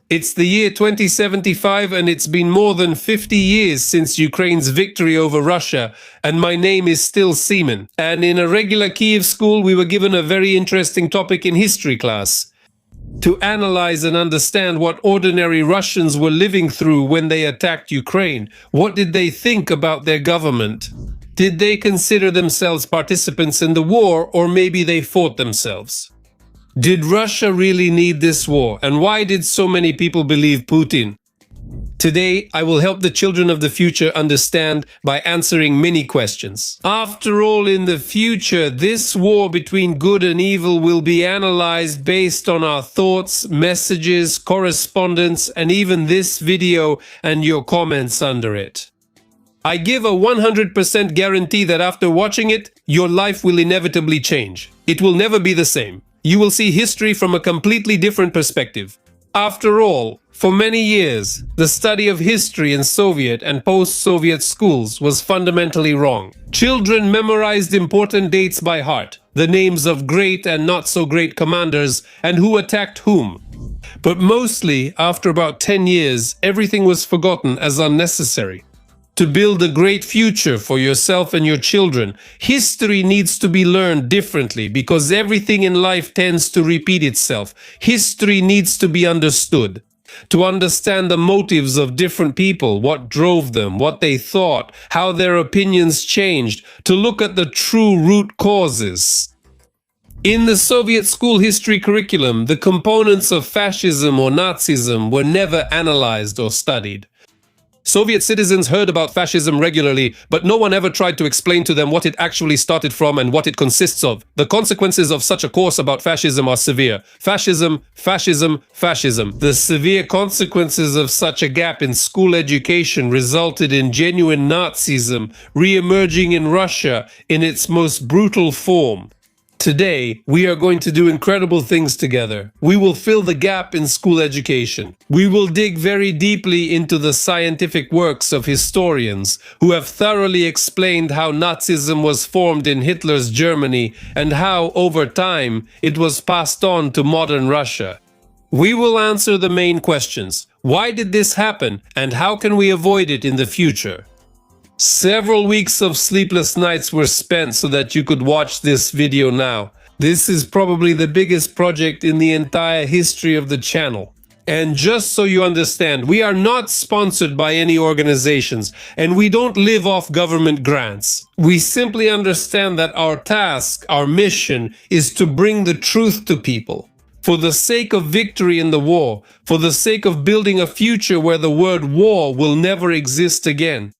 It's the year 2075 and it's been more than 50 years since Ukraine's victory over Russia, and my name is still Seaman. And in a regular Kiev school we were given a very interesting topic in history class. To analyze and understand what ordinary Russians were living through when they attacked Ukraine. What did they think about their government? Did they consider themselves participants in the war, or maybe they fought themselves? Did Russia really need this war, and why did so many people believe Putin? Today, I will help the children of the future understand by answering many questions. After all, in the future, this war between good and evil will be analyzed based on our thoughts, messages, correspondence, and even this video and your comments under it. I give a 100% guarantee that after watching it, your life will inevitably change. It will never be the same. You will see history from a completely different perspective. After all, for many years, the study of history in Soviet and post-Soviet schools was fundamentally wrong. Children memorized important dates by heart, the names of great and not so great commanders, and who attacked whom. But mostly, after about 10 years, everything was forgotten as unnecessary. To build a great future for yourself and your children, history needs to be learned differently because everything in life tends to repeat itself. History needs to be understood. To understand the motives of different people, what drove them, what they thought, how their opinions changed, to look at the true root causes. In the Soviet school history curriculum, the components of fascism or Nazism were never analyzed or studied. Soviet citizens heard about fascism regularly, but no one ever tried to explain to them what it actually started from and what it consists of. The consequences of such a course about fascism are severe. Fascism, fascism, fascism. The severe consequences of such a gap in school education resulted in genuine Nazism re-emerging in Russia in its most brutal form. Today, we are going to do incredible things together. We will fill the gap in school education. We will dig very deeply into the scientific works of historians who have thoroughly explained how Nazism was formed in Hitler's Germany and how, over time, it was passed on to modern Russia. We will answer the main questions. Why did this happen, and how can we avoid it in the future? Several weeks of sleepless nights were spent so that you could watch this video now. This is probably the biggest project in the entire history of the channel. And just so you understand, we are not sponsored by any organizations, and we don't live off government grants. We simply understand that our task, our mission, is to bring the truth to people. For the sake of victory in the war, for the sake of building a future where the word war will never exist again.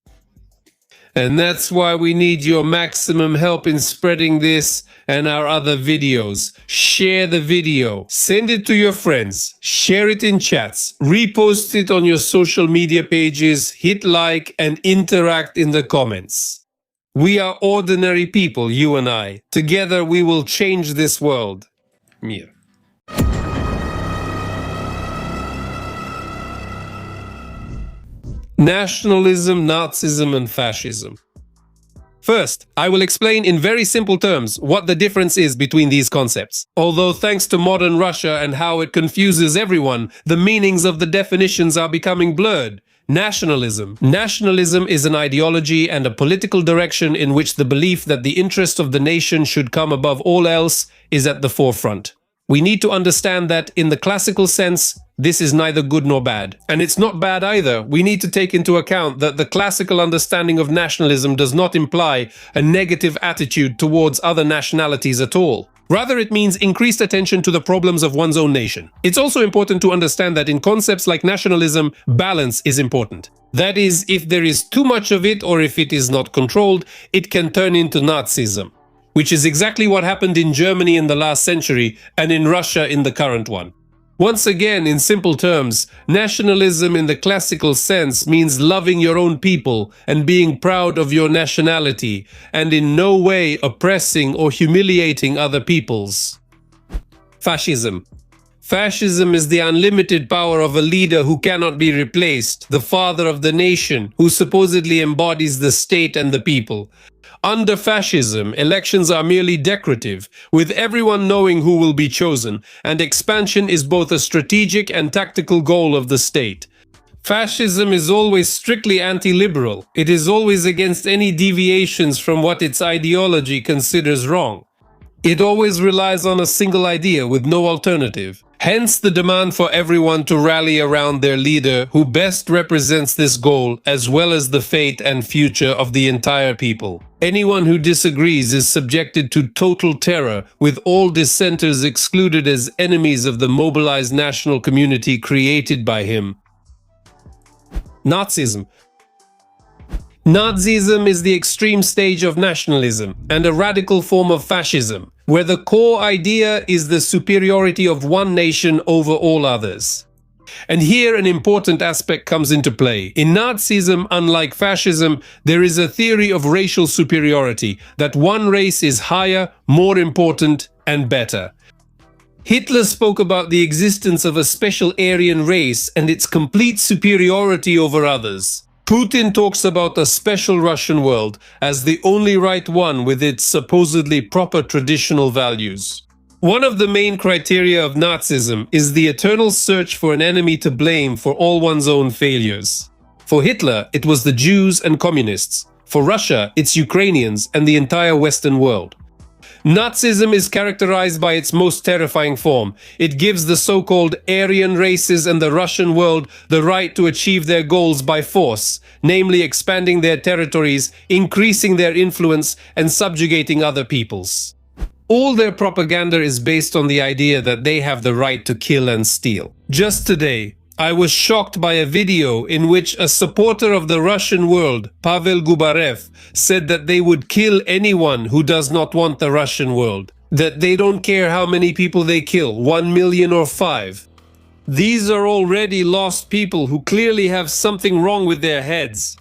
And that's why we need your maximum help in spreading this and our other videos. Share the video, send it to your friends, share it in chats, repost it on your social media pages, hit like and interact in the comments. We are ordinary people, you and I. Together we will change this world. Mir. Nationalism, Nazism and Fascism. First, I will explain in very simple terms what the difference is between these concepts. Although thanks to modern Russia and how it confuses everyone, the meanings of the definitions are becoming blurred. Nationalism. Nationalism is an ideology and a political direction in which the belief that the interest of the nation should come above all else is at the forefront. We need to understand that, in the classical sense, this is neither good nor bad. And it's not bad either. We need to take into account that the classical understanding of nationalism does not imply a negative attitude towards other nationalities at all. Rather, it means increased attention to the problems of one's own nation. It's also important to understand that in concepts like nationalism, balance is important. That is, if there is too much of it or if it is not controlled, it can turn into Nazism. Which is exactly what happened in Germany in the last century and in Russia in the current one. Once again, in simple terms, nationalism in the classical sense means loving your own people and being proud of your nationality, and in no way oppressing or humiliating other peoples. Fascism. Fascism is the unlimited power of a leader who cannot be replaced, the father of the nation, who supposedly embodies the state and the people. Under fascism, elections are merely decorative, with everyone knowing who will be chosen, and expansion is both a strategic and tactical goal of the state. Fascism is always strictly anti-liberal. It is always against any deviations from what its ideology considers wrong. It always relies on a single idea with no alternative. Hence the demand for everyone to rally around their leader who best represents this goal as well as the fate and future of the entire people. Anyone who disagrees is subjected to total terror, with all dissenters excluded as enemies of the mobilized national community created by him. Nazism. Nazism is the extreme stage of nationalism and a radical form of fascism, where the core idea is the superiority of one nation over all others. And here an important aspect comes into play. In Nazism, unlike fascism, there is a theory of racial superiority, that one race is higher, more important, and better. Hitler spoke about the existence of a special Aryan race and its complete superiority over others. Putin talks about a special Russian world as the only right one with its supposedly proper traditional values. One of the main criteria of Nazism is the eternal search for an enemy to blame for all one's own failures. For Hitler, it was the Jews and communists. For Russia, it's Ukrainians and the entire Western world. Nazism is characterized by its most terrifying form. It gives the so-called Aryan races and the Russian world the right to achieve their goals by force, namely expanding their territories, increasing their influence, and subjugating other peoples. All their propaganda is based on the idea that they have the right to kill and steal. Just today, I was shocked by a video in which a supporter of the Russian world, Pavel Gubarev, said that they would kill anyone who does not want the Russian world. That they don't care how many people they kill, 1 million or 5. These are already lost people who clearly have something wrong with their heads.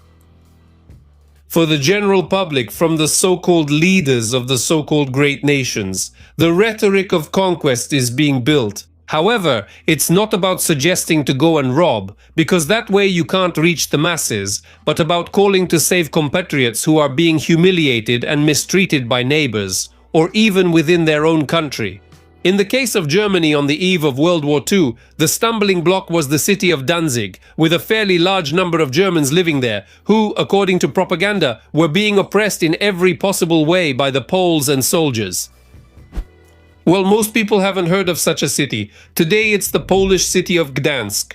For the general public, from the so-called leaders of the so-called great nations, the rhetoric of conquest is being built. However, it's not about suggesting to go and rob, because that way you can't reach the masses, but about calling to save compatriots who are being humiliated and mistreated by neighbors, or even within their own country. In the case of Germany on the eve of World War II, the stumbling block was the city of Danzig, with a fairly large number of Germans living there, who, according to propaganda, were being oppressed in every possible way by the Poles and soldiers. Well, most people haven't heard of such a city. Today it's the Polish city of Gdansk.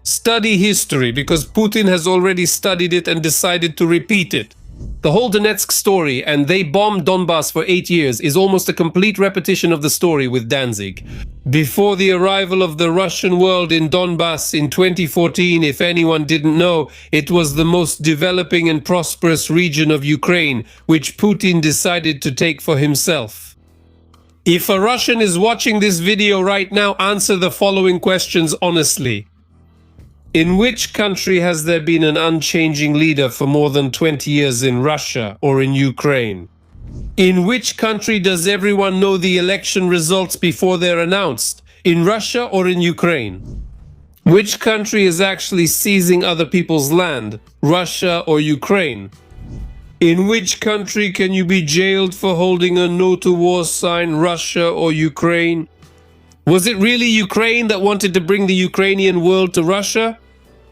Study history, because Putin has already studied it and decided to repeat it. The whole Donetsk story, and they bombed Donbass for 8 years, is almost a complete repetition of the story with Danzig. Before the arrival of the Russian world in Donbass in 2014, if anyone didn't know, it was the most developing and prosperous region of Ukraine, which Putin decided to take for himself. If a Russian is watching this video right now, answer the following questions honestly. In which country has there been an unchanging leader for more than 20 years in Russia or in Ukraine? In which country does everyone know the election results before they're announced? In Russia or in Ukraine? Which country is actually seizing other people's land? Russia or Ukraine? In which country can you be jailed for holding a no to war sign, Russia or Ukraine? Was it really Ukraine that wanted to bring the Ukrainian world to Russia?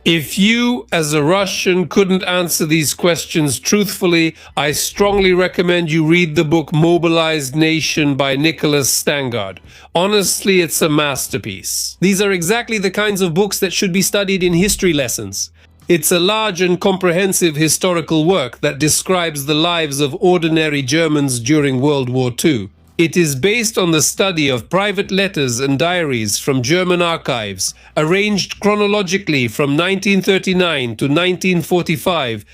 If you, as a Russian, couldn't answer these questions truthfully, I strongly recommend you read the book Mobilized Nation by Nicholas Stangard. Honestly, it's a masterpiece. These are exactly the kinds of books that should be studied in history lessons. It's a large and comprehensive historical work that describes the lives of ordinary Germans during World War II. It is based on the study of private letters and diaries from German archives, arranged chronologically from 1939 to 1945.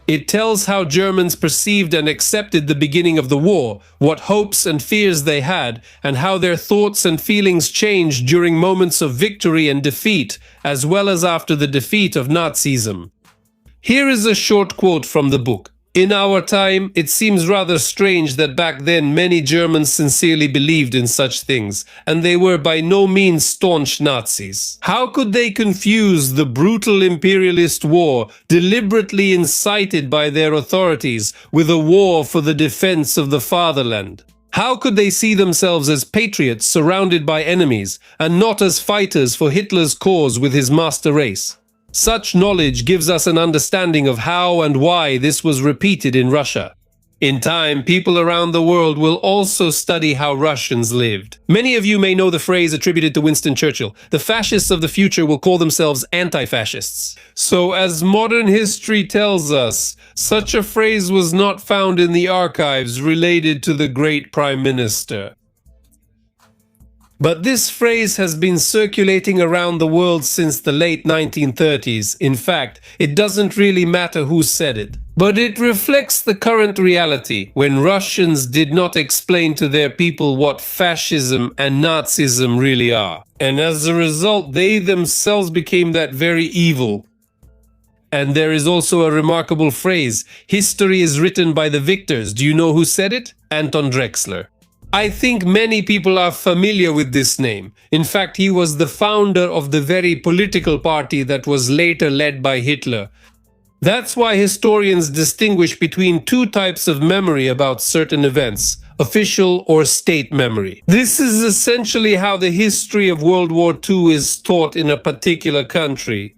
It tells how Germans perceived and accepted the beginning of the war, what hopes and fears they had, and how their thoughts and feelings changed during moments of victory and defeat, as well as after the defeat of Nazism. Here is a short quote from the book. In our time, it seems rather strange that back then many Germans sincerely believed in such things, and they were by no means staunch Nazis. How could they confuse the brutal imperialist war, deliberately incited by their authorities, with a war for the defense of the fatherland? How could they see themselves as patriots surrounded by enemies, and not as fighters for Hitler's cause with his master race? Such knowledge gives us an understanding of how and why this was repeated in Russia. In time, people around the world will also study how Russians lived. Many of you may know the phrase attributed to Winston Churchill: the fascists of the future will call themselves anti-fascists. So, as modern history tells us, such a phrase was not found in the archives related to the great Prime Minister. But this phrase has been circulating around the world since the late 1930s. In fact, it doesn't really matter who said it. But it reflects the current reality, when Russians did not explain to their people what fascism and Nazism really are. And as a result, they themselves became that very evil. And there is also a remarkable phrase: history is written by the victors. Do you know who said it? Anton Drexler. I think many people are familiar with this name. In fact, he was the founder of the very political party that was later led by Hitler. That's why historians distinguish between two types of memory about certain events: official or state memory. This is essentially how the history of World War II is taught in a particular country.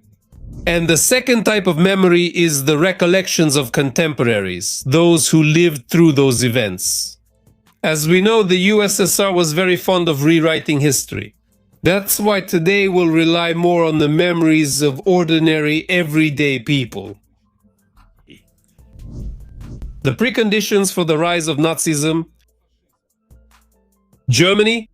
And the second type of memory is the recollections of contemporaries, those who lived through those events. As we know, the USSR was very fond of rewriting history. That's why today we'll rely more on the memories of ordinary, everyday people. The preconditions for the rise of Nazism. Germany.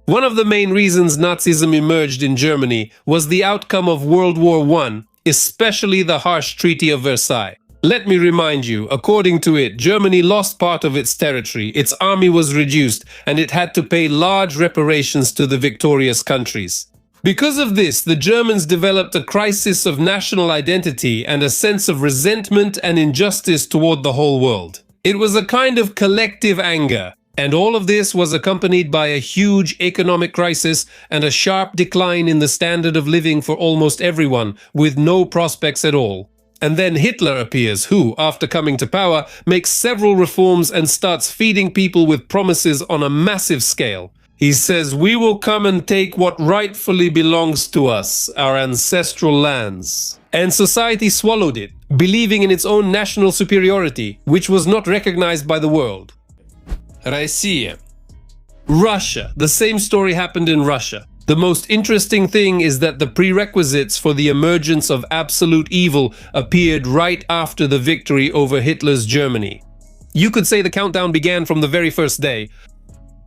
One of the main reasons Nazism emerged in Germany was the outcome of World War I, especially the harsh Treaty of Versailles. Let me remind you, according to it, Germany lost part of its territory, its army was reduced, and it had to pay large reparations to the victorious countries. Because of this, the Germans developed a crisis of national identity and a sense of resentment and injustice toward the whole world. It was a kind of collective anger, and all of this was accompanied by a huge economic crisis and a sharp decline in the standard of living for almost everyone, with no prospects at all. And then Hitler appears, who, after coming to power, makes several reforms and starts feeding people with promises on a massive scale. He says, "We will come and take what rightfully belongs to us, our ancestral lands." And society swallowed it, believing in its own national superiority, which was not recognized by the world. Россия. Russia. The same story happened in Russia. The most interesting thing is that the prerequisites for the emergence of absolute evil appeared right after the victory over Hitler's Germany. You could say the countdown began from the very first day.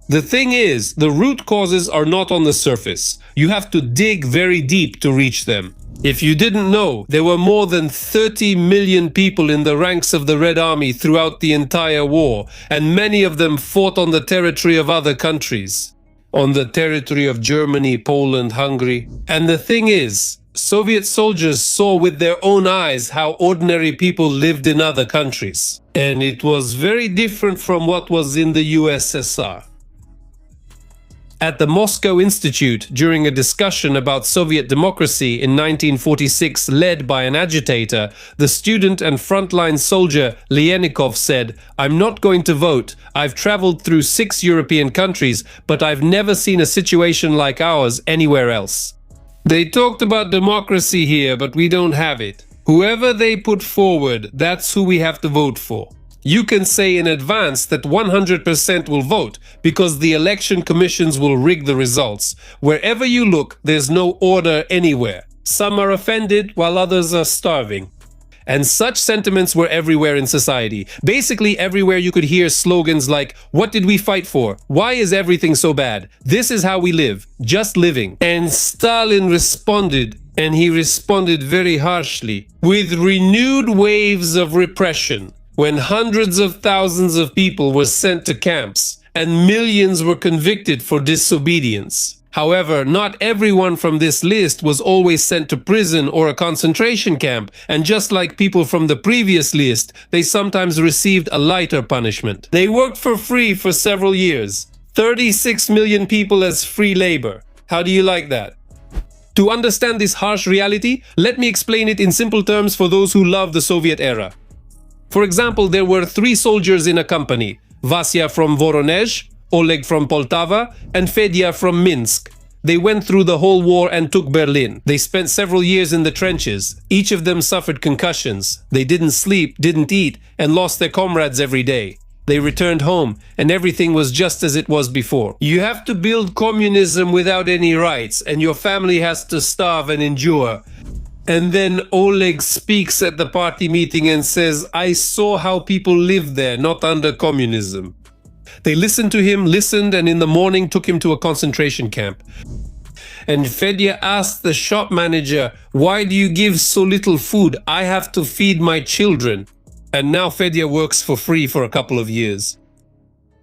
The thing is, the root causes are not on the surface. You have to dig very deep to reach them. If you didn't know, there were more than 30 million people in the ranks of the Red Army throughout the entire war, and many of them fought on the territory of other countries. On the territory of Germany, Poland, Hungary. And the thing is, Soviet soldiers saw with their own eyes how ordinary people lived in other countries. And it was very different from what was in the USSR. At the Moscow Institute, during a discussion about Soviet democracy in 1946 led by an agitator, the student and frontline soldier Leonikov said, "I'm not going to vote. I've traveled through 6 European countries, but I've never seen a situation like ours anywhere else." They talked about democracy here, but we don't have it. Whoever they put forward, that's who we have to vote for. You can say in advance that 100% will vote because the election commissions will rig the results. Wherever you look, there's no order anywhere. Some are offended while others are starving. And such sentiments were everywhere in society. Basically everywhere you could hear slogans like, "What did we fight for? Why is everything so bad? This is how we live. Just living." And Stalin responded, and he responded very harshly, with renewed waves of repression. When hundreds of thousands of people were sent to camps and millions were convicted for disobedience. However, not everyone from this list was always sent to prison or a concentration camp, and just like people from the previous list, they sometimes received a lighter punishment. They worked for free for several years. 36 million people as free labor. How do you like that? To understand this harsh reality, let me explain it in simple terms for those who love the Soviet era. For example, there were 3 soldiers in a company: Vasya from Voronezh, Oleg from Poltava, and Fedya from Minsk. They went through the whole war and took Berlin. They spent several years in the trenches. Each of them suffered concussions. They didn't sleep, didn't eat, and lost their comrades every day. They returned home, and everything was just as it was before. You have to build communism without any rights, and your family has to starve and endure. And then Oleg speaks at the party meeting and says, "I saw how people lived there, not under communism." They listened to him, and in the morning took him to a concentration camp. And Fedya asked the shop manager, "Why do you give so little food? I have to feed my children." And now Fedya works for free for a couple of years.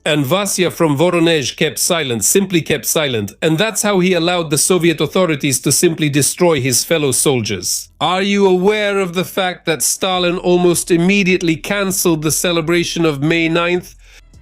And Vasya from Voronezh kept silent, simply kept silent, and that's how he allowed the Soviet authorities to simply destroy his fellow soldiers. Are you aware of the fact that Stalin almost immediately cancelled the celebration of May 9th?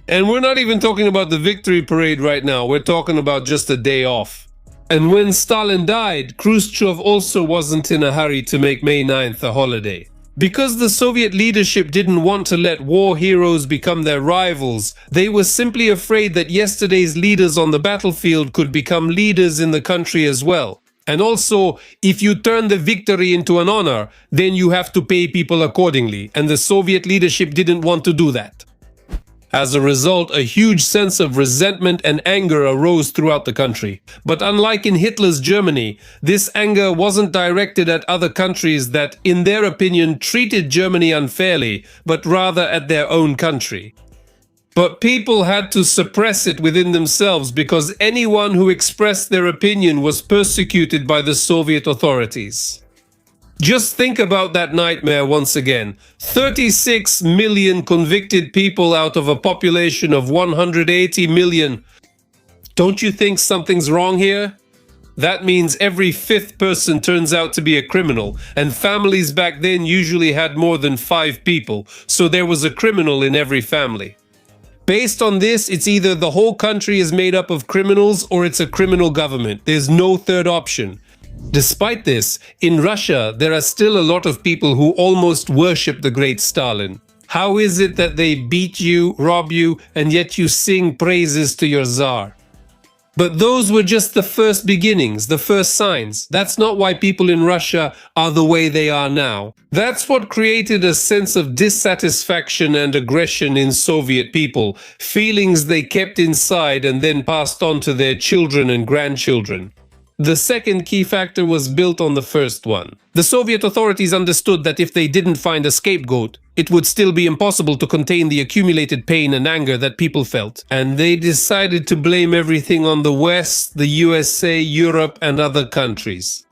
And we're not even talking about the victory parade right now, we're talking about just a day off. And when Stalin died, Khrushchev also wasn't in a hurry to make May 9th a holiday. Because the Soviet leadership didn't want to let war heroes become their rivals, they were simply afraid that yesterday's leaders on the battlefield could become leaders in the country as well. And also, if you turn the victory into an honor, then you have to pay people accordingly, and the Soviet leadership didn't want to do that. As a result, a huge sense of resentment and anger arose throughout the country. But unlike in Hitler's Germany, this anger wasn't directed at other countries that, in their opinion, treated Germany unfairly, but rather at their own country. But people had to suppress it within themselves because anyone who expressed their opinion was persecuted by the Soviet authorities. Just think about that nightmare once again. 36 million convicted people out of a population of 180 million. Don't you think something's wrong here? That means every 5th person turns out to be a criminal, and families back then usually had more than 5 people, so there was a criminal in every family. Based on this, it's either the whole country is made up of criminals or it's a criminal government. There's no third option. Despite this, in Russia, there are still a lot of people who almost worship the great Stalin. How is it that they beat you, rob you, and yet you sing praises to your Tsar? But those were just the first beginnings, the first signs. That's not why people in Russia are the way they are now. That's what created a sense of dissatisfaction and aggression in Soviet people, feelings they kept inside and then passed on to their children and grandchildren. The second key factor was built on the first one. The Soviet authorities understood that if they didn't find a scapegoat, it would still be impossible to contain the accumulated pain and anger that people felt. And they decided to blame everything on the West, the USA, Europe, and other countries.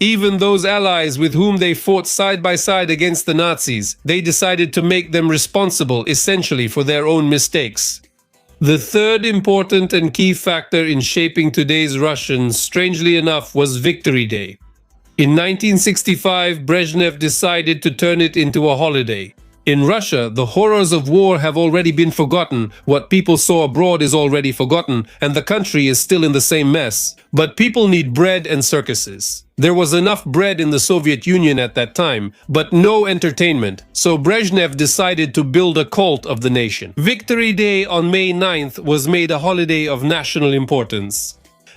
Even those allies with whom they fought side by side against the Nazis, they decided to make them responsible essentially for their own mistakes. The third important and key factor in shaping today's Russians, strangely enough, was Victory Day. In 1965, Brezhnev decided to turn it into a holiday. In Russia, the horrors of war have already been forgotten, what people saw abroad is already forgotten, and the country is still in the same mess. But people need bread and circuses. There was enough bread in the Soviet Union at that time, but no entertainment, so Brezhnev decided to build a cult of the nation. Victory Day on May 9th was made a holiday of national importance.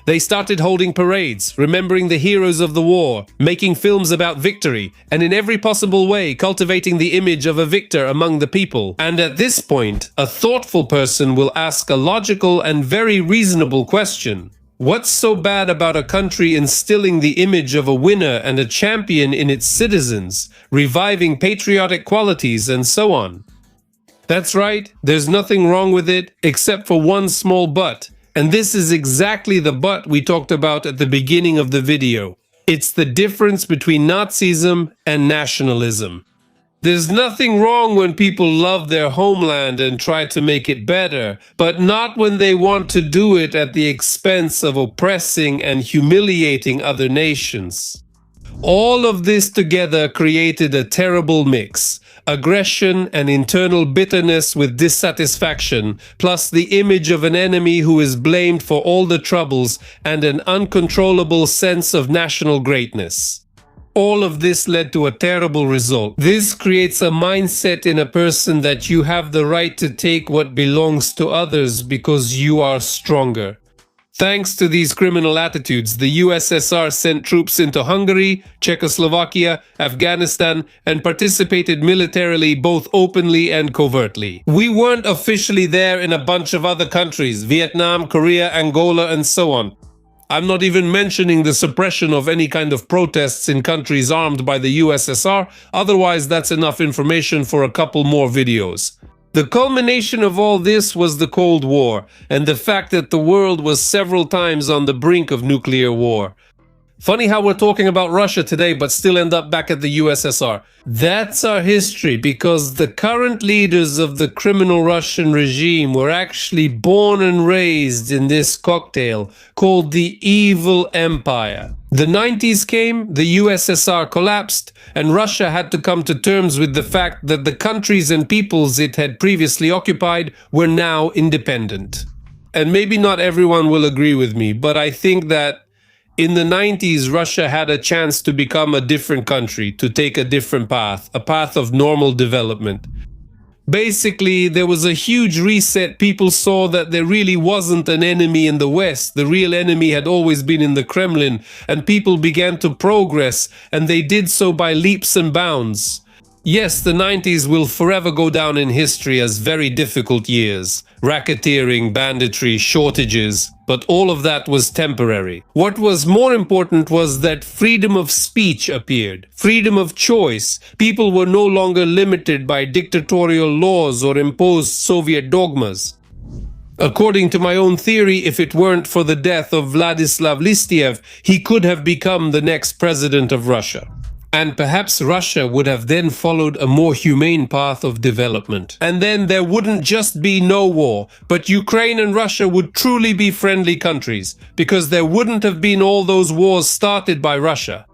They started holding parades, remembering the heroes of the war, making films about victory, and in every possible way cultivating the image of a victor among the people. And at this point, a thoughtful person will ask a logical and very reasonable question. What's so bad about a country instilling the image of a winner and a champion in its citizens, reviving patriotic qualities and so on? That's right, there's nothing wrong with it, except for one small but. And this is exactly the but we talked about at the beginning of the video. It's the difference between Nazism and nationalism. There's nothing wrong when people love their homeland and try to make it better, but not when they want to do it at the expense of oppressing and humiliating other nations. All of this together created a terrible mix: aggression and internal bitterness with dissatisfaction, plus the image of an enemy who is blamed for all the troubles, and an uncontrollable sense of national greatness. All of this led to a terrible result. This creates a mindset in a person that you have the right to take what belongs to others because you are stronger. Thanks to these criminal attitudes, the USSR sent troops into Hungary, Czechoslovakia, Afghanistan, and participated militarily both openly and covertly. We weren't officially there in a bunch of other countries: Vietnam, Korea, Angola, and so on. I'm not even mentioning the suppression of any kind of protests in countries armed by the USSR, otherwise that's enough information for a couple more videos. The culmination of all this was the Cold War, and the fact that the world was several times on the brink of nuclear war. Funny how we're talking about Russia today, but still end up back at the USSR. That's our history, because the current leaders of the criminal Russian regime were actually born and raised in this cocktail called the Evil Empire. The 90s came, the USSR collapsed, and Russia had to come to terms with the fact that the countries and peoples it had previously occupied were now independent. And maybe not everyone will agree with me, but I think that in the 90s, Russia had a chance to become a different country, to take a different path, a path of normal development. Basically, there was a huge reset. People saw that there really wasn't an enemy in the West. The real enemy had always been in the Kremlin, and people began to progress, and they did so by leaps and bounds. Yes, the 90s will forever go down in history as very difficult years. Racketeering, banditry, shortages, but all of that was temporary. What was more important was that freedom of speech appeared, freedom of choice. People were no longer limited by dictatorial laws or imposed Soviet dogmas. According to my own theory, if it weren't for the death of Vladislav Listiev, he could have become the next president of Russia. And perhaps Russia would have then followed a more humane path of development. And then there wouldn't just be no war, but Ukraine and Russia would truly be friendly countries, because there wouldn't have been all those wars started by Russia.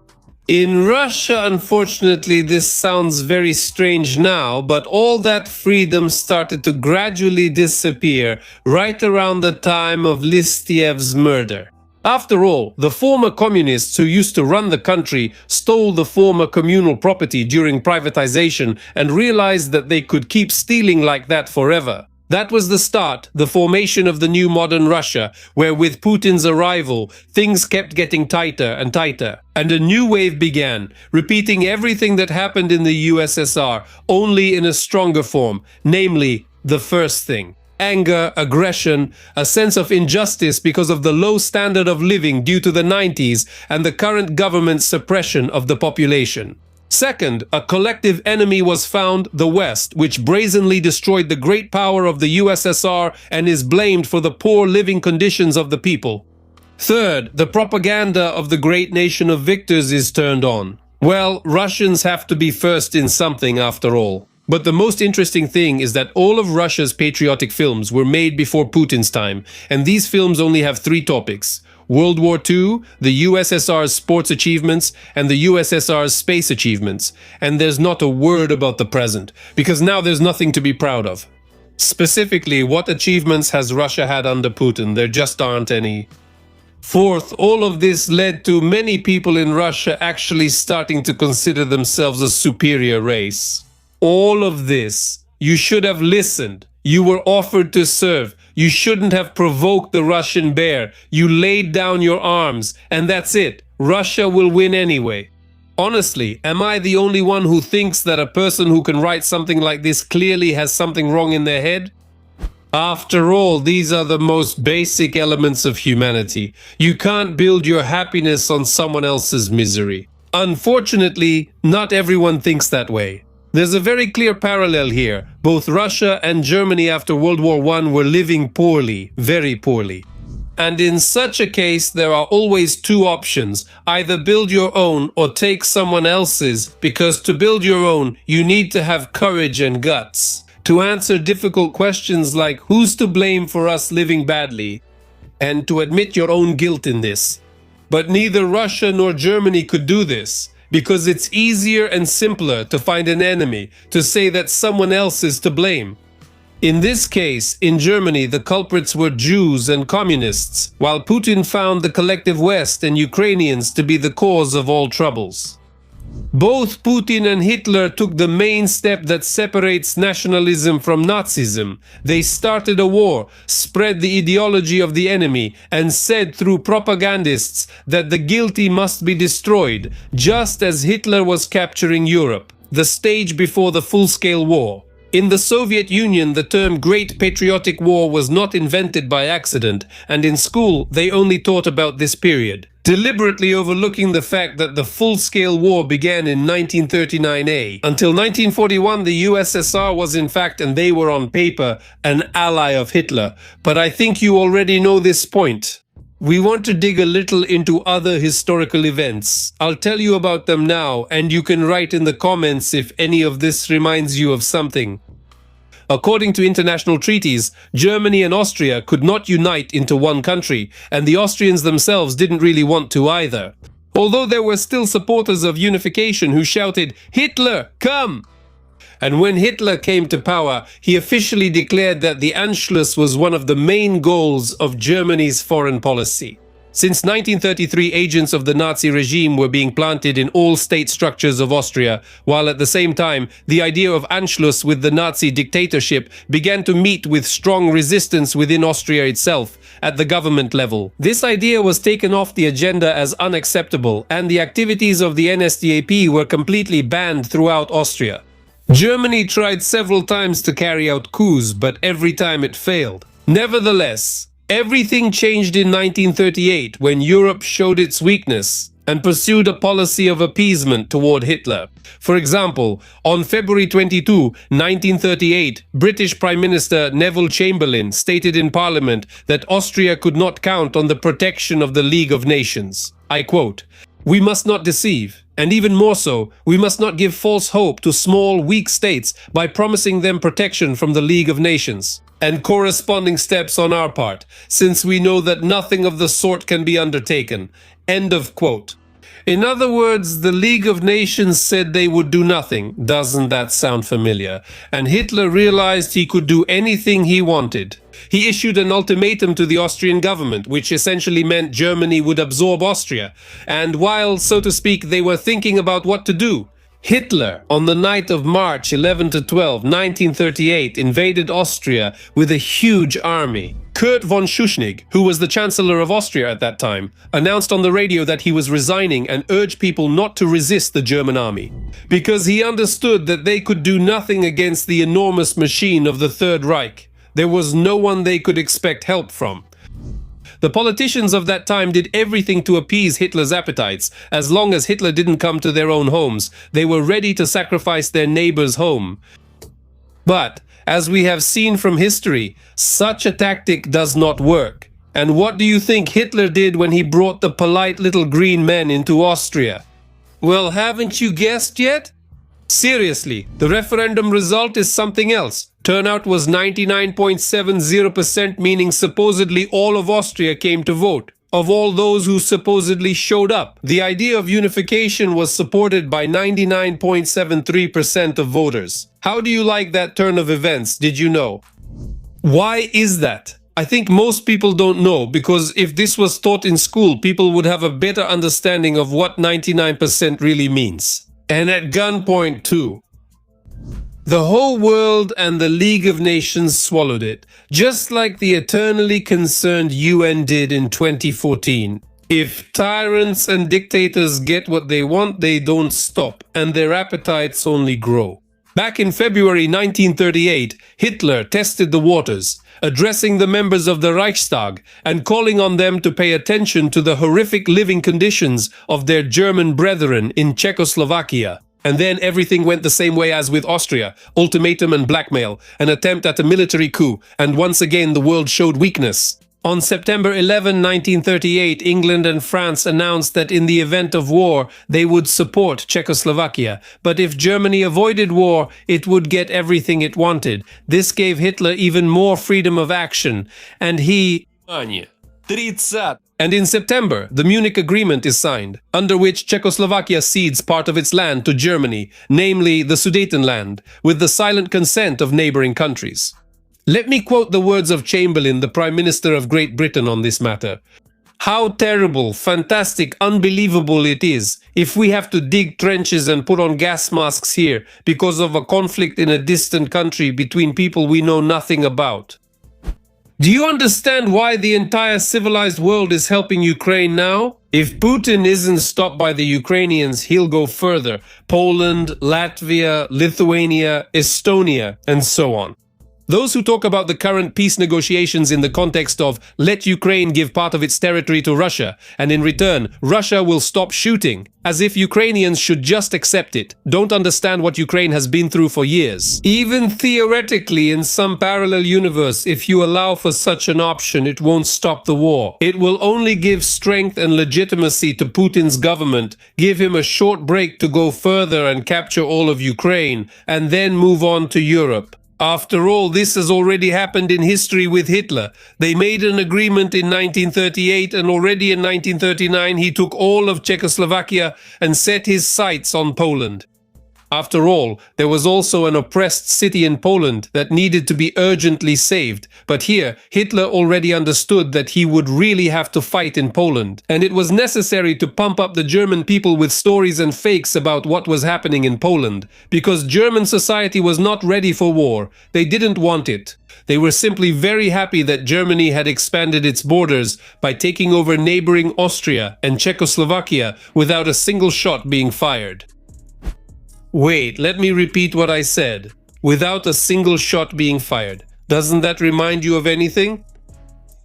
In Russia, unfortunately, this sounds very strange now, but all that freedom started to gradually disappear right around the time of Listiev's murder. After all, the former communists who used to run the country stole the former communal property during privatization and realized that they could keep stealing like that forever. That was the start, the formation of the new modern Russia, where with Putin's arrival, things kept getting tighter and tighter. And a new wave began, repeating everything that happened in the USSR, only in a stronger form, namely, the first thing. Anger, aggression, a sense of injustice because of the low standard of living due to the 90s and the current government's suppression of the population. Second, a collective enemy was found, the West, which brazenly destroyed the great power of the USSR and is blamed for the poor living conditions of the people. Third, the propaganda of the great nation of victors is turned on. Well, Russians have to be first in something after all. But the most interesting thing is that all of Russia's patriotic films were made before Putin's time, and these films only have three topics: World War II, the USSR's sports achievements, and the USSR's space achievements. And there's not a word about the present, because now there's nothing to be proud of. Specifically, what achievements has Russia had under Putin? There just aren't any. Fourth, all of this led to many people in Russia actually starting to consider themselves a superior race. All of this, you should have listened. You were offered to serve. You shouldn't have provoked the Russian bear. You laid down your arms, and that's it. Russia will win anyway. Honestly, am I the only one who thinks that a person who can write something like this clearly has something wrong in their head? After all, these are the most basic elements of humanity. You can't build your happiness on someone else's misery. Unfortunately, not everyone thinks that way. There's a very clear parallel here. Both Russia and Germany after World War I were living poorly, very poorly. And in such a case, there are always two options: either build your own or take someone else's, because to build your own, you need to have courage and guts to answer difficult questions like who's to blame for us living badly, and to admit your own guilt in this. But neither Russia nor Germany could do this, because it's easier and simpler to find an enemy, to say that someone else is to blame. In this case, in Germany, the culprits were Jews and communists, while Putin found the collective West and Ukrainians to be the cause of all troubles. Both Putin and Hitler took the main step that separates nationalism from Nazism. They started a war, spread the ideology of the enemy, and said through propagandists that the guilty must be destroyed, just as Hitler was capturing Europe, the stage before the full-scale war. In the Soviet Union, the term Great Patriotic War was not invented by accident, and in school they only taught about this period, deliberately overlooking the fact that the full-scale war began in 1939A. Until 1941, the USSR was in fact, and they were on paper, an ally of Hitler. But I think you already know this point. We want to dig a little into other historical events. I'll tell you about them now, and you can write in the comments if any of this reminds you of something. According to international treaties, Germany and Austria could not unite into one country, and the Austrians themselves didn't really want to either. Although there were still supporters of unification who shouted, "Hitler, come!" And when Hitler came to power, he officially declared that the Anschluss was one of the main goals of Germany's foreign policy. Since 1933, agents of the Nazi regime were being planted in all state structures of Austria, while at the same time, the idea of Anschluss with the Nazi dictatorship began to meet with strong resistance within Austria itself, at the government level. This idea was taken off the agenda as unacceptable, and the activities of the NSDAP were completely banned throughout Austria. Germany tried several times to carry out coups, but every time it failed. Nevertheless, everything changed in 1938 when Europe showed its weakness and pursued a policy of appeasement toward Hitler. For example, on February 22, 1938, British Prime Minister Neville Chamberlain stated in Parliament that Austria could not count on the protection of the League of Nations. I quote, "We must not deceive. And even more so, we must not give false hope to small, weak states by promising them protection from the League of Nations, and corresponding steps on our part, since we know that nothing of the sort can be undertaken." End of quote. In other words, the League of Nations said they would do nothing. Doesn't that sound familiar? And Hitler realized he could do anything he wanted. He issued an ultimatum to the Austrian government, which essentially meant Germany would absorb Austria. And while, so to speak, they were thinking about what to do, Hitler, on the night of March 11 to 12, 1938, invaded Austria with a huge army. Kurt von Schuschnigg, who was the Chancellor of Austria at that time, announced on the radio that he was resigning and urged people not to resist the German army, because he understood that they could do nothing against the enormous machine of the Third Reich. There was no one they could expect help from. The politicians of that time did everything to appease Hitler's appetites. As long as Hitler didn't come to their own homes, they were ready to sacrifice their neighbor's home. But, as we have seen from history, such a tactic does not work. And what do you think Hitler did when he brought the polite little green men into Austria? Well, haven't you guessed yet? Seriously, the referendum result is something else. Turnout was 99.70%, meaning supposedly all of Austria came to vote. Of all those who supposedly showed up, the idea of unification was supported by 99.73% of voters. How do you like that turn of events, did you know? Why is that? I think most people don't know, because if this was taught in school, people would have a better understanding of what 99% really means. And at gunpoint too. The whole world and the League of Nations swallowed it, just like the eternally concerned UN did in 2014. If tyrants and dictators get what they want, they don't stop, and their appetites only grow. Back in February 1938, Hitler tested the waters, addressing the members of the Reichstag and calling on them to pay attention to the horrific living conditions of their German brethren in Czechoslovakia. And then everything went the same way as with Austria: ultimatum and blackmail, an attempt at a military coup, and once again the world showed weakness. On September 11, 1938, England and France announced that in the event of war, they would support Czechoslovakia. But if Germany avoided war, it would get everything it wanted. This gave Hitler even more freedom of action, and and in September, the Munich Agreement is signed, under which Czechoslovakia cedes part of its land to Germany, namely the Sudetenland, with the silent consent of neighboring countries. Let me quote the words of Chamberlain, the Prime Minister of Great Britain, on this matter. How terrible, fantastic, unbelievable it is if we have to dig trenches and put on gas masks here because of a conflict in a distant country between people we know nothing about. Do you understand why the entire civilized world is helping Ukraine now? If Putin isn't stopped by the Ukrainians, he'll go further. Poland, Latvia, Lithuania, Estonia, and so on. Those who talk about the current peace negotiations in the context of let Ukraine give part of its territory to Russia, and in return, Russia will stop shooting, as if Ukrainians should just accept it, don't understand what Ukraine has been through for years. Even theoretically, in some parallel universe, if you allow for such an option, it won't stop the war. It will only give strength and legitimacy to Putin's government, give him a short break to go further and capture all of Ukraine, and then move on to Europe. After all, this has already happened in history with Hitler. They made an agreement in 1938, and already in 1939 he took all of Czechoslovakia and set his sights on Poland. After all, there was also an oppressed city in Poland that needed to be urgently saved. But here, Hitler already understood that he would really have to fight in Poland. And it was necessary to pump up the German people with stories and fakes about what was happening in Poland. Because German society was not ready for war. They didn't want it. They were simply very happy that Germany had expanded its borders by taking over neighboring Austria and Czechoslovakia without a single shot being fired. Wait, let me repeat what I said. Without a single shot being fired. Doesn't that remind you of anything?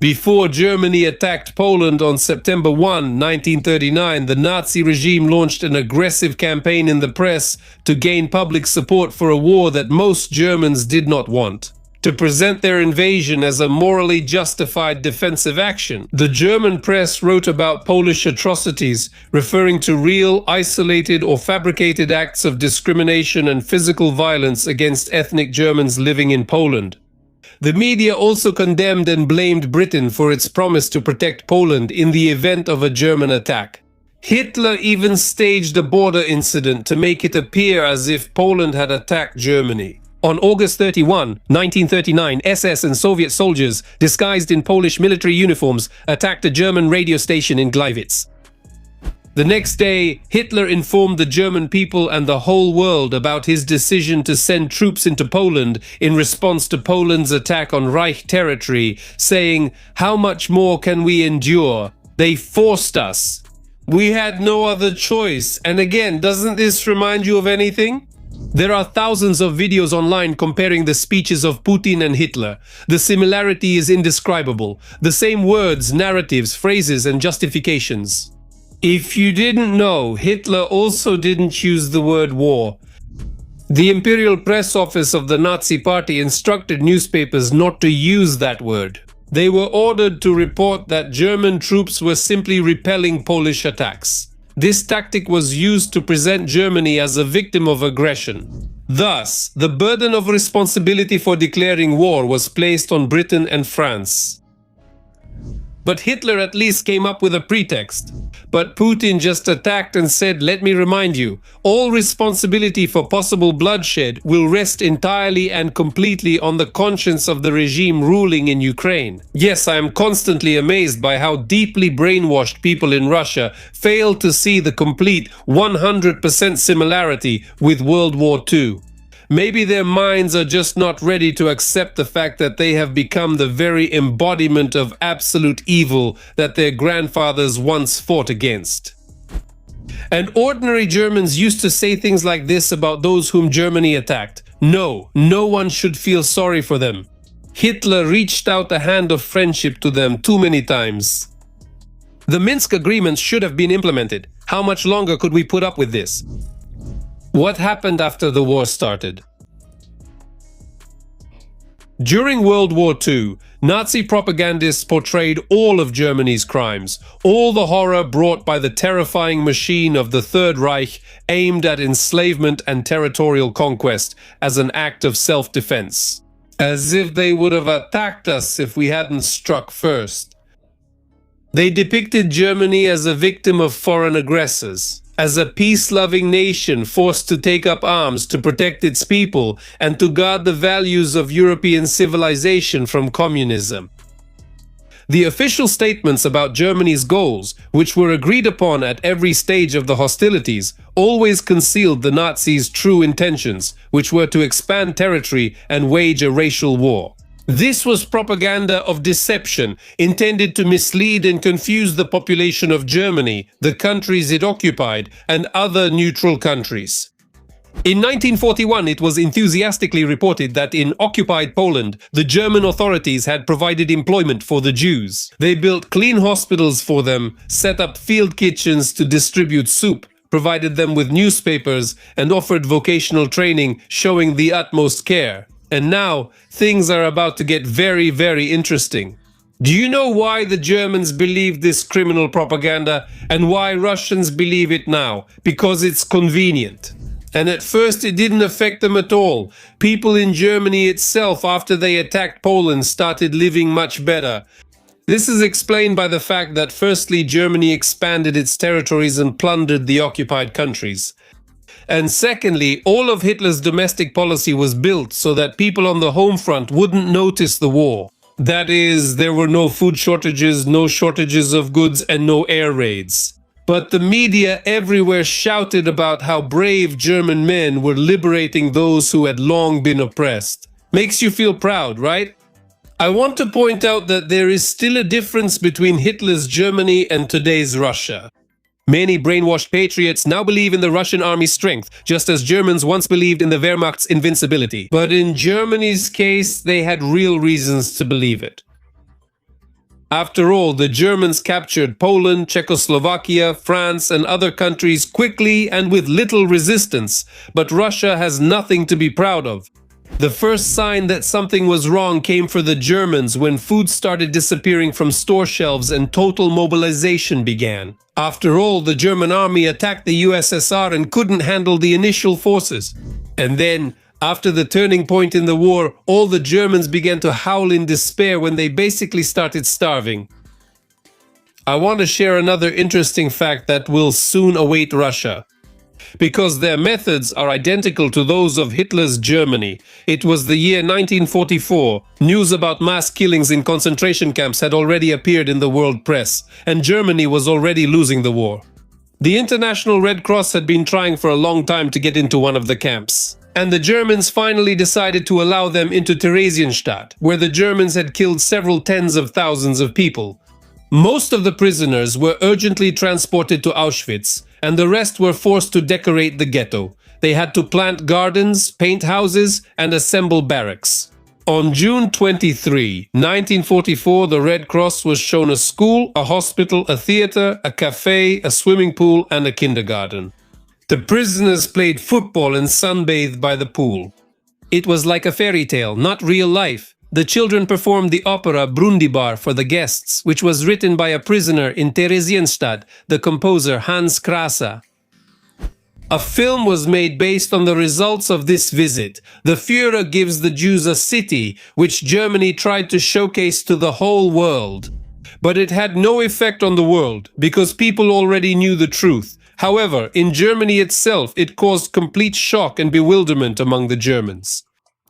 Before Germany attacked Poland on September 1, 1939, the Nazi regime launched an aggressive campaign in the press to gain public support for a war that most Germans did not want. To present their invasion as a morally justified defensive action, the German press wrote about Polish atrocities, referring to real, isolated or fabricated acts of discrimination and physical violence against ethnic Germans living in Poland. The media also condemned and blamed Britain for its promise to protect Poland in the event of a German attack. Hitler even staged a border incident to make it appear as if Poland had attacked Germany. On August 31, 1939, SS and Soviet soldiers, disguised in Polish military uniforms, attacked a German radio station in Gliwice. The next day, Hitler informed the German people and the whole world about his decision to send troops into Poland in response to Poland's attack on Reich territory, saying, "How much more can we endure? They forced us. We had no other choice." And again, doesn't this remind you of anything? There are thousands of videos online comparing the speeches of Putin and Hitler. The similarity is indescribable. The same words, narratives, phrases, and justifications. If you didn't know, Hitler also didn't use the word war. The Imperial Press Office of the Nazi Party instructed newspapers not to use that word. They were ordered to report that German troops were simply repelling Polish attacks. This tactic was used to present Germany as a victim of aggression. Thus, the burden of responsibility for declaring war was placed on Britain and France. But Hitler at least came up with a pretext. But Putin just attacked and said, "Let me remind you, all responsibility for possible bloodshed will rest entirely and completely on the conscience of the regime ruling in Ukraine." Yes, I am constantly amazed by how deeply brainwashed people in Russia fail to see the complete 100% similarity with World War II. Maybe their minds are just not ready to accept the fact that they have become the very embodiment of absolute evil that their grandfathers once fought against. And ordinary Germans used to say things like this about those whom Germany attacked. No one should feel sorry for them. Hitler reached out a hand of friendship to them too many times. The Minsk agreements should have been implemented. How much longer could we put up with this? What happened after the war started? During World War II, Nazi propagandists portrayed all of Germany's crimes, all the horror brought by the terrifying machine of the Third Reich aimed at enslavement and territorial conquest as an act of self-defense. As if they would have attacked us if we hadn't struck first. They depicted Germany as a victim of foreign aggressors, as a peace-loving nation forced to take up arms to protect its people and to guard the values of European civilization from communism. The official statements about Germany's goals, which were agreed upon at every stage of the hostilities, always concealed the Nazis' true intentions, which were to expand territory and wage a racial war. This was propaganda of deception, intended to mislead and confuse the population of Germany, the countries it occupied, and other neutral countries. In 1941, it was enthusiastically reported that in occupied Poland, the German authorities had provided employment for the Jews. They built clean hospitals for them, set up field kitchens to distribute soup, provided them with newspapers, and offered vocational training showing the utmost care. And now, things are about to get very, very interesting. Do you know why the Germans believed this criminal propaganda and why Russians believe it now? Because it's convenient. And at first it didn't affect them at all. People in Germany itself, after they attacked Poland, started living much better. This is explained by the fact that firstly, Germany expanded its territories and plundered the occupied countries. And secondly, all of Hitler's domestic policy was built so that people on the home front wouldn't notice the war. That is, there were no food shortages, no shortages of goods, and no air raids. But the media everywhere shouted about how brave German men were liberating those who had long been oppressed. Makes you feel proud, right? I want to point out that there is still a difference between Hitler's Germany and today's Russia. Many brainwashed patriots now believe in the Russian army's strength, just as Germans once believed in the Wehrmacht's invincibility. But in Germany's case, they had real reasons to believe it. After all, the Germans captured Poland, Czechoslovakia, France, and other countries quickly and with little resistance, but Russia has nothing to be proud of. The first sign that something was wrong came for the Germans when food started disappearing from store shelves and total mobilization began. After all, the German army attacked the USSR and couldn't handle the initial forces. And then, after the turning point in the war, all the Germans began to howl in despair when they basically started starving. I want to share another interesting fact that will soon await Russia. Because their methods are identical to those of Hitler's Germany. It was the year 1944. News about mass killings in concentration camps had already appeared in the world press, and Germany was already losing the war. The International Red Cross had been trying for a long time to get into one of the camps. And the Germans finally decided to allow them into Theresienstadt, where the Germans had killed several tens of thousands of people. Most of the prisoners were urgently transported to Auschwitz, and the rest were forced to decorate the ghetto. They had to plant gardens, paint houses, and assemble barracks. On June 23, 1944, the Red Cross was shown a school, a hospital, a theater, a cafe, a swimming pool, and a kindergarten. The prisoners played football and sunbathed by the pool. It was like a fairy tale, not real life. The children performed the opera Brundibar for the guests, which was written by a prisoner in Theresienstadt, the composer Hans Krasa. A film was made based on the results of this visit. The Führer gives the Jews a city, which Germany tried to showcase to the whole world. But it had no effect on the world, because people already knew the truth. However, in Germany itself, it caused complete shock and bewilderment among the Germans.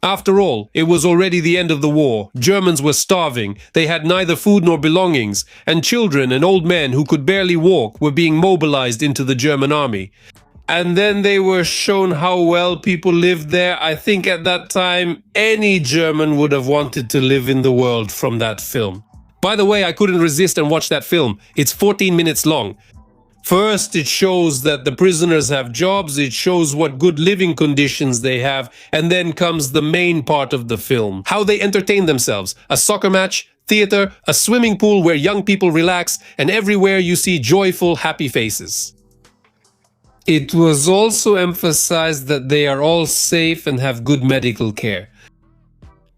After all, it was already the end of the war. Germans were starving, they had neither food nor belongings, and children and old men who could barely walk were being mobilized into the German army. And then they were shown how well people lived there. I think at that time, any German would have wanted to live in the world from that film. By the way, I couldn't resist and watch that film. It's 14 minutes long. First, it shows that the prisoners have jobs, it shows what good living conditions they have, and then comes the main part of the film. How they entertain themselves. A soccer match, theater, a swimming pool where young people relax, and everywhere you see joyful, happy faces. It was also emphasized that they are all safe and have good medical care.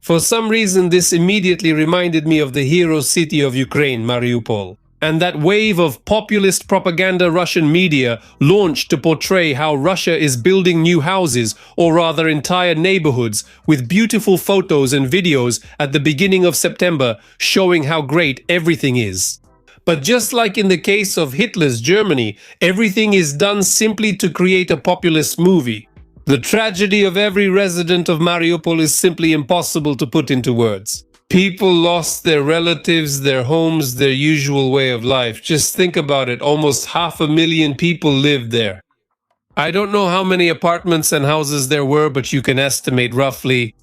For some reason, this immediately reminded me of the hero city of Ukraine, Mariupol, and that wave of populist propaganda Russian media launched to portray how Russia is building new houses, or rather entire neighborhoods, with beautiful photos and videos at the beginning of September showing how great everything is. But just like in the case of Hitler's Germany, everything is done simply to create a populist movie. The tragedy of every resident of Mariupol is simply impossible to put into words. People lost their relatives, their homes, their usual way of life. Just think about it, almost 500,000 people lived there. I don't know how many apartments and houses there were, but you can estimate roughly.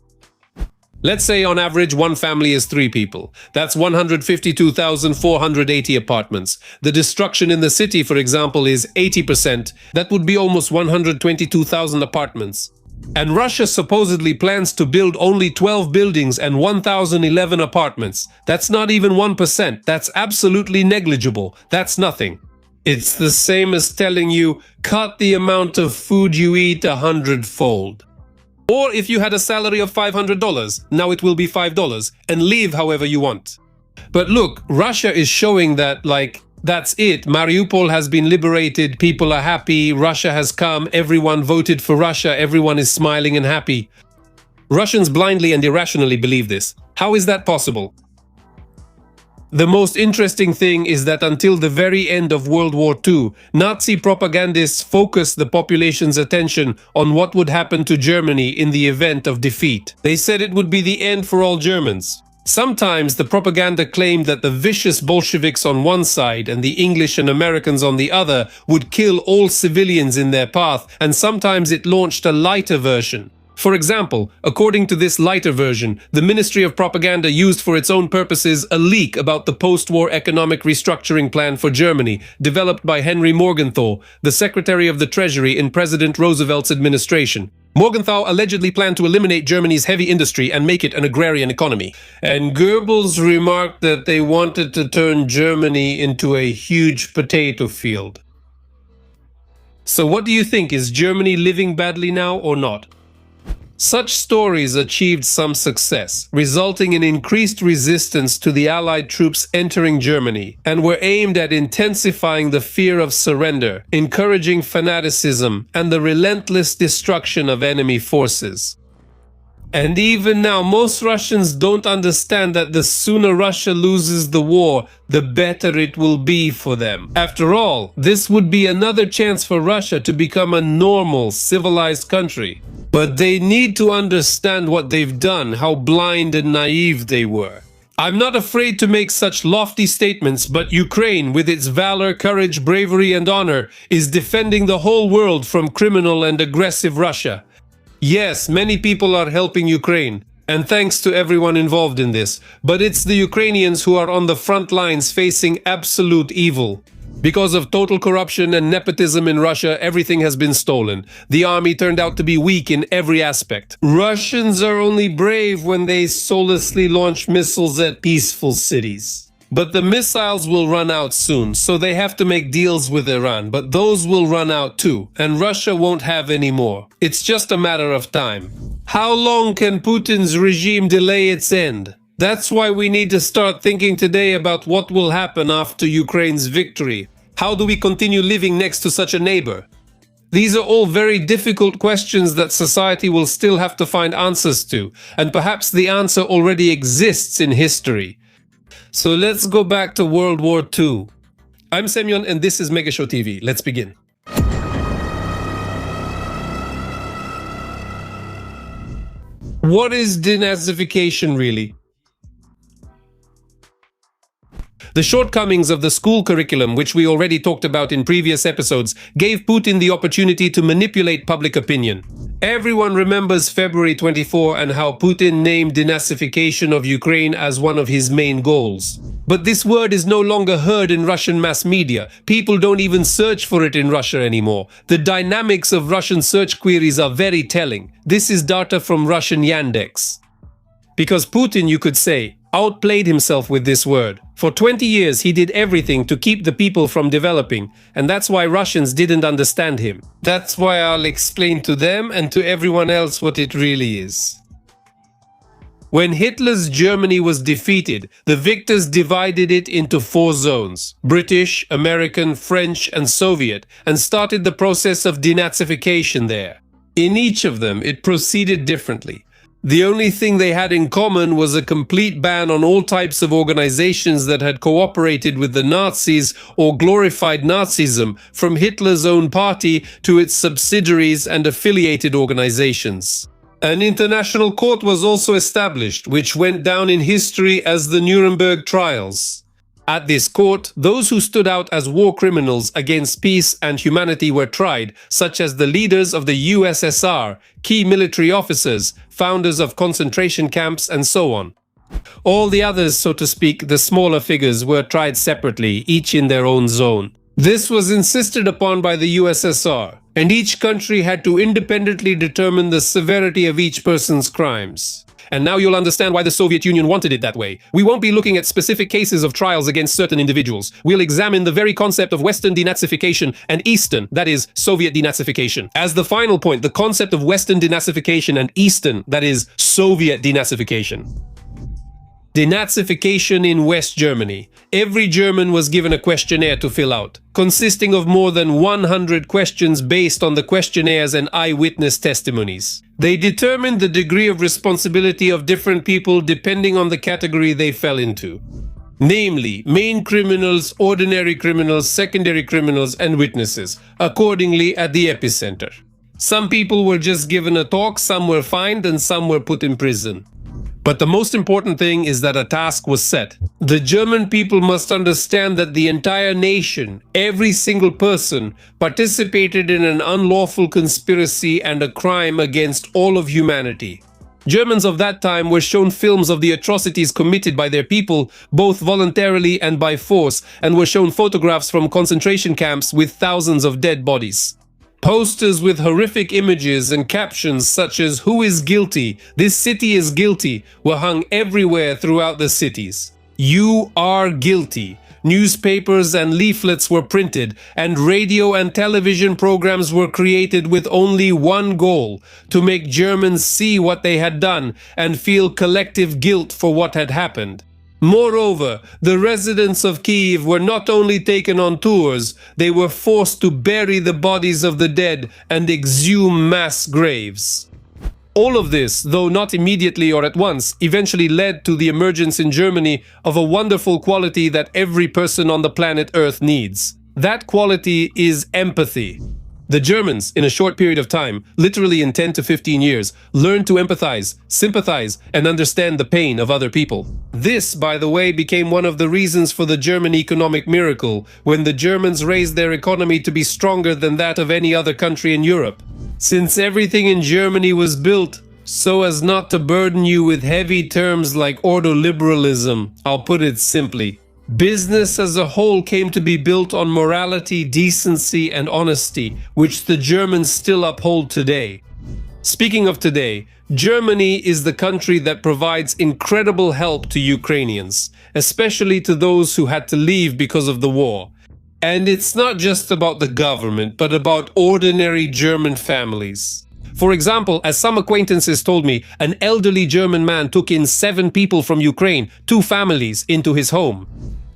Let's say on average one family is 3 people. That's 152,480 apartments. The destruction in the city, for example, is 80%. That would be almost 122,000 apartments. And Russia supposedly plans to build only 12 buildings and 1,011 apartments. That's not even 1%. That's absolutely negligible. That's nothing. It's the same as telling you, cut the amount of food you eat 100-fold. Or if you had a salary of $500, now it will be $5, and live however you want. But look, Russia is showing that, that's it. Mariupol has been liberated, people are happy, Russia has come, everyone voted for Russia, everyone is smiling and happy. Russians blindly and irrationally believe this. How is that possible? The most interesting thing is that until the very end of World War II, Nazi propagandists focused the population's attention on what would happen to Germany in the event of defeat. They said it would be the end for all Germans. Sometimes the propaganda claimed that the vicious Bolsheviks on one side and the English and Americans on the other would kill all civilians in their path, and sometimes it launched a lighter version. For example, according to this lighter version, the Ministry of Propaganda used for its own purposes a leak about the post-war economic restructuring plan for Germany, developed by Henry Morgenthau, the Secretary of the Treasury in President Roosevelt's administration. Morgenthau allegedly planned to eliminate Germany's heavy industry and make it an agrarian economy. And Goebbels remarked that they wanted to turn Germany into a huge potato field. So what do you think? Is Germany living badly now or not? Such stories achieved some success, resulting in increased resistance to the Allied troops entering Germany, and were aimed at intensifying the fear of surrender, encouraging fanaticism, and the relentless destruction of enemy forces. And even now, most Russians don't understand that the sooner Russia loses the war, the better it will be for them. After all, this would be another chance for Russia to become a normal, civilized country. But they need to understand what they've done, how blind and naive they were. I'm not afraid to make such lofty statements, but Ukraine, with its valor, courage, bravery, and honor, is defending the whole world from criminal and aggressive Russia. Yes, many people are helping Ukraine, and thanks to everyone involved in this, but it's the Ukrainians who are on the front lines facing absolute evil. Because of total corruption and nepotism in Russia, everything has been stolen. The army turned out to be weak in every aspect. Russians are only brave when they soullessly launch missiles at peaceful cities. But the missiles will run out soon, so they have to make deals with Iran. But those will run out too, and Russia won't have any more. It's just a matter of time. How long can Putin's regime delay its end? That's why we need to start thinking today about what will happen after Ukraine's victory. How do we continue living next to such a neighbor? These are all very difficult questions that society will still have to find answers to, and perhaps the answer already exists in history. So let's go back to World War II. I'm Semyon and this is Megashow TV. Let's begin. What is denazification really? The shortcomings of the school curriculum, which we already talked about in previous episodes, gave Putin the opportunity to manipulate public opinion. Everyone remembers February 24 and how Putin named denazification of Ukraine as one of his main goals. But this word is no longer heard in Russian mass media. People don't even search for it in Russia anymore. The dynamics of Russian search queries are very telling. This is data from Russian Yandex. Because Putin, you could say, outplayed himself with this word. For 20 years he did everything to keep the people from developing, and that's why Russians didn't understand him. That's why I'll explain to them and to everyone else what it really is. When Hitler's Germany was defeated, the victors divided it into 4 zones: British, American, French, and Soviet, and started the process of denazification there. In each of them, it proceeded differently. The only thing they had in common was a complete ban on all types of organizations that had cooperated with the Nazis or glorified Nazism, from Hitler's own party to its subsidiaries and affiliated organizations. An international court was also established, which went down in history as the Nuremberg trials. At this court, those who stood out as war criminals against peace and humanity were tried, such as the leaders of the USSR, key military officers, founders of concentration camps, and so on. All the others, so to speak, the smaller figures, were tried separately, each in their own zone. This was insisted upon by the USSR, and each country had to independently determine the severity of each person's crimes. And now you'll understand why the Soviet Union wanted it that way. We won't be looking at specific cases of trials against certain individuals. We'll examine the very concept of Western denazification and Eastern, that is, Soviet denazification. As the final point, the concept of Western denazification and Eastern, that is, Soviet denazification. Denazification in West Germany. Every German was given a questionnaire to fill out, consisting of more than 100 questions based on the questionnaires and eyewitness testimonies. They determined the degree of responsibility of different people depending on the category they fell into. Namely, main criminals, ordinary criminals, secondary criminals, and witnesses, accordingly at the epicenter. Some people were just given a talk, some were fined, and some were put in prison. But the most important thing is that a task was set. The German people must understand that the entire nation, every single person, participated in an unlawful conspiracy and a crime against all of humanity. Germans of that time were shown films of the atrocities committed by their people, both voluntarily and by force, and were shown photographs from concentration camps with thousands of dead bodies. Posters with horrific images and captions such as "Who is guilty? This city is guilty" were hung everywhere throughout the cities. "You are guilty." Newspapers and leaflets were printed, and radio and television programs were created with only one goal: to make Germans see what they had done and feel collective guilt for what had happened. Moreover, the residents of Kiev were not only taken on tours, they were forced to bury the bodies of the dead and exhume mass graves. All of this, though not immediately or at once, eventually led to the emergence in Germany of a wonderful quality that every person on the planet Earth needs. That quality is empathy. The Germans, in a short period of time, literally in 10 to 15 years, learned to empathize, sympathize, and understand the pain of other people. This, by the way, became one of the reasons for the German economic miracle, when the Germans raised their economy to be stronger than that of any other country in Europe. Since everything in Germany was built so as not to burden you with heavy terms like ordoliberalism, I'll put it simply. Business as a whole came to be built on morality, decency, and honesty, which the Germans still uphold today. Speaking of today, Germany is the country that provides incredible help to Ukrainians, especially to those who had to leave because of the war. And it's not just about the government, but about ordinary German families. For example, as some acquaintances told me, an elderly German man took in 7 people from Ukraine, 2 families, into his home.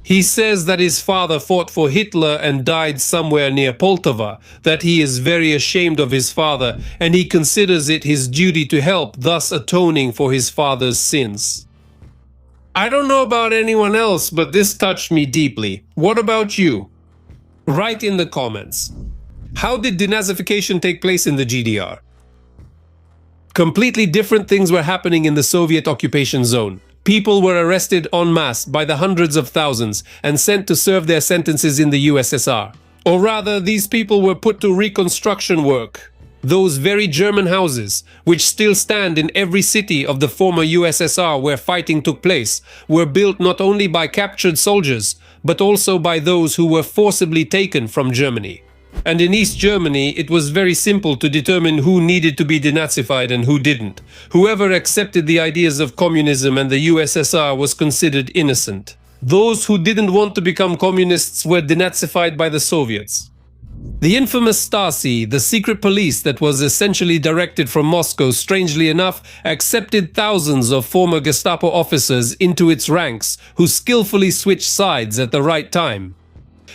He says that his father fought for Hitler and died somewhere near Poltava, that he is very ashamed of his father, and he considers it his duty to help, thus atoning for his father's sins. I don't know about anyone else, but this touched me deeply. What about you? Write in the comments. How did denazification take place in the GDR? Completely different things were happening in the Soviet occupation zone. People were arrested en masse by the hundreds of thousands and sent to serve their sentences in the USSR. Or rather, these people were put to reconstruction work. Those very German houses, which still stand in every city of the former USSR where fighting took place, were built not only by captured soldiers, but also by those who were forcibly taken from Germany. And in East Germany, it was very simple to determine who needed to be denazified and who didn't. Whoever accepted the ideas of communism and the USSR was considered innocent. Those who didn't want to become communists were denazified by the Soviets. The infamous Stasi, the secret police that was essentially directed from Moscow, strangely enough, accepted thousands of former Gestapo officers into its ranks who skillfully switched sides at the right time.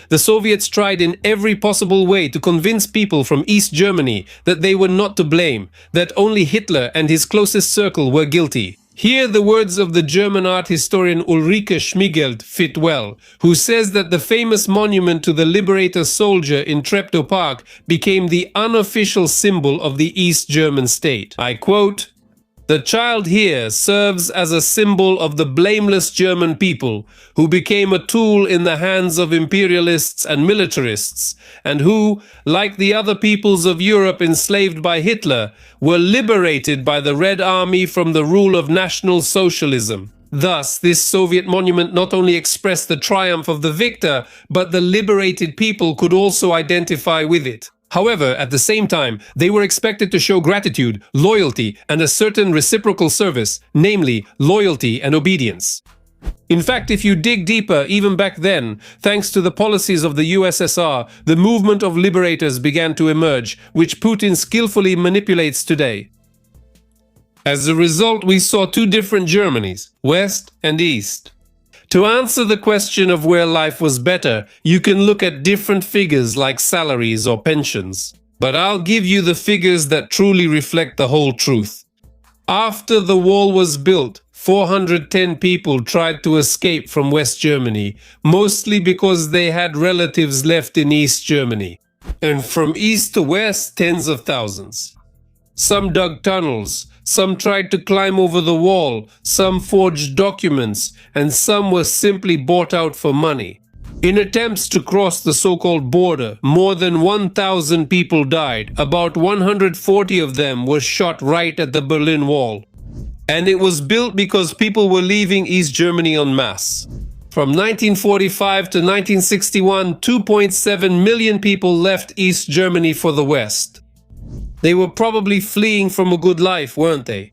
The Soviets tried in every possible way to convince people from East Germany that they were not to blame, that only Hitler and his closest circle were guilty. Here the words of the German art historian Ulrike Schmigelt fit well, who says that the famous monument to the liberator soldier in Treptow Park became the unofficial symbol of the East German state. I quote, "The child here serves as a symbol of the blameless German people, who became a tool in the hands of imperialists and militarists, and who, like the other peoples of Europe enslaved by Hitler, were liberated by the Red Army from the rule of National Socialism." Thus, this Soviet monument not only expressed the triumph of the victor, but the liberated people could also identify with it. However, at the same time, they were expected to show gratitude, loyalty, and a certain reciprocal service, namely loyalty and obedience. In fact, if you dig deeper, even back then, thanks to the policies of the USSR, the movement of liberators began to emerge, which Putin skillfully manipulates today. As a result, we saw two different Germanys, West and East. To answer the question of where life was better, you can look at different figures like salaries or pensions. But I'll give you the figures that truly reflect the whole truth. After the wall was built, 410 people tried to escape from West Germany, mostly because they had relatives left in East Germany. And from east to west, tens of thousands. Some dug tunnels, some tried to climb over the wall, some forged documents, and some were simply bought out for money. In attempts to cross the so-called border, more than 1,000 people died. About 140 of them were shot right at the Berlin Wall. And it was built because people were leaving East Germany en masse. From 1945 to 1961, 2.7 million people left East Germany for the West. They were probably fleeing from a good life, weren't they?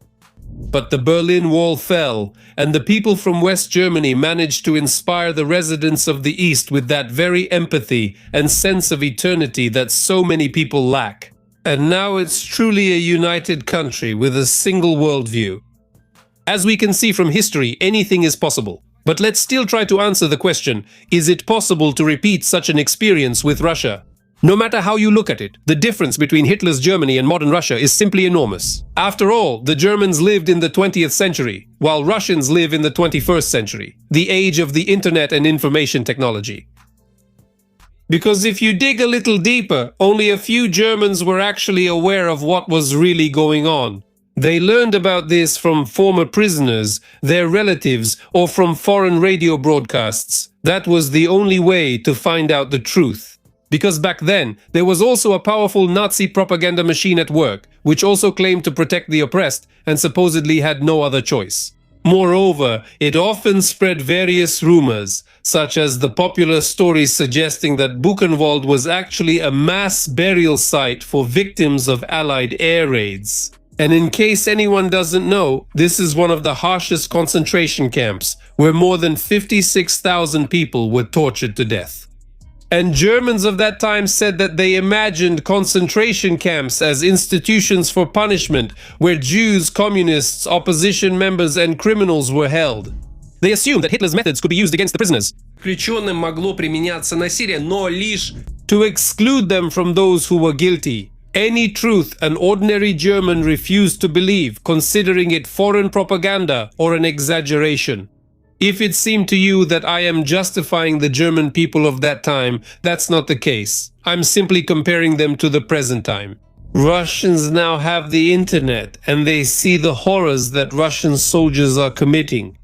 But the Berlin Wall fell, and the people from West Germany managed to inspire the residents of the East with that very empathy and sense of eternity that so many people lack. And now it's truly a united country with a single worldview. As we can see from history, anything is possible. But let's still try to answer the question, is it possible to repeat such an experience with Russia? No matter how you look at it, the difference between Hitler's Germany and modern Russia is simply enormous. After all, the Germans lived in the 20th century, while Russians live in the 21st century, the age of the internet and information technology. Because if you dig a little deeper, only a few Germans were actually aware of what was really going on. They learned about this from former prisoners, their relatives, or from foreign radio broadcasts. That was the only way to find out the truth. Because back then, there was also a powerful Nazi propaganda machine at work, which also claimed to protect the oppressed and supposedly had no other choice. Moreover, it often spread various rumors, such as the popular stories suggesting that Buchenwald was actually a mass burial site for victims of Allied air raids. And in case anyone doesn't know, this is one of the harshest concentration camps, where more than 56,000 people were tortured to death. And Germans of that time said that they imagined concentration camps as institutions for punishment where Jews, communists, opposition members and criminals were held. They assumed that Hitler's methods could be used against the prisoners. Заключенным могло применяться насилие, но лишь to exclude them from those who were guilty. Any truth an ordinary German refused to believe, considering it foreign propaganda or an exaggeration. If it seemed to you that I am justifying the German people of that time, that's not the case. I'm simply comparing them to the present time. Russians now have the internet, and they see the horrors that Russian soldiers are committing.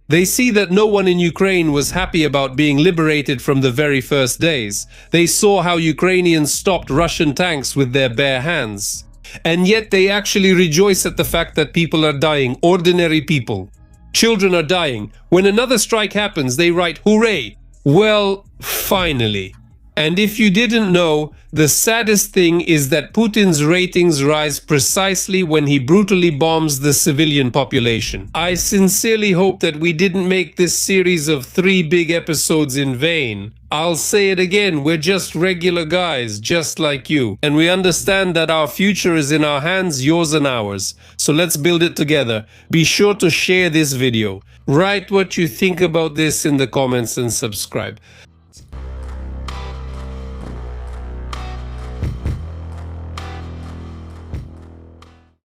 They see that no one in Ukraine was happy about being liberated from the very first days. They saw how Ukrainians stopped Russian tanks with their bare hands. And yet they actually rejoice at the fact that people are dying, ordinary people. Children are dying. When another strike happens, they write, "Hooray! Well, finally." And if you didn't know, the saddest thing is that Putin's ratings rise precisely when he brutally bombs the civilian population. I sincerely hope that we didn't make this series of 3 big episodes in vain. I'll say it again, we're just regular guys, just like you. And we understand that our future is in our hands, yours and ours. So let's build it together. Be sure to share this video. Write what you think about this in the comments and subscribe.